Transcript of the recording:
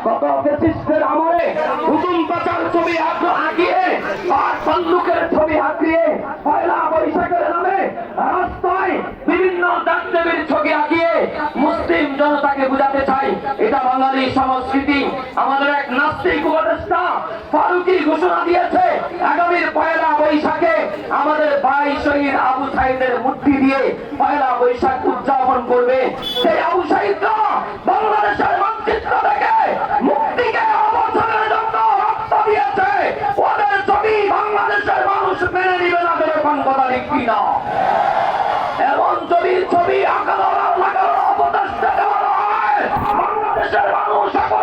কত ফ্যাসিস্টের আমলে হুজুম পাচার ছবি আঁকিয়ে আর বন্দুকের ছবি আঁকিয়ে পয়লা বৈশাখের নামে রাস্তায় বিভিন্ন দেবদেবীর ছবি আঁকিয়ে মুসলিম জনতাকে বুঝাতে চাই এটা বাঙালি সংস্কৃতি। আমাদের এক নাস্তিক উপদেষ্টা ফারুকি ঘোষণা দিয়েছে আগামীর পয়লা বৈশাখে আমাদের ভাই শহীদ আবু সাইদের মূর্তি দিয়ে পয়লা বৈশাখ উদযাপন করবে। সেই আবু সাইদরা বাংলাদেশের মানচিত্র থেকে মুক্তিকে অবসানের জন্য রক্ত দিয়েছে। ওদের ছবি বাংলাদেশের মানুষ মেনে নিবে না, এরকম কথা লিখবি না। এমন ছবি আঁকানোর লাগানোর অপদেষ্টা দেওয়া হয় বাংলাদেশের মানুষ এখন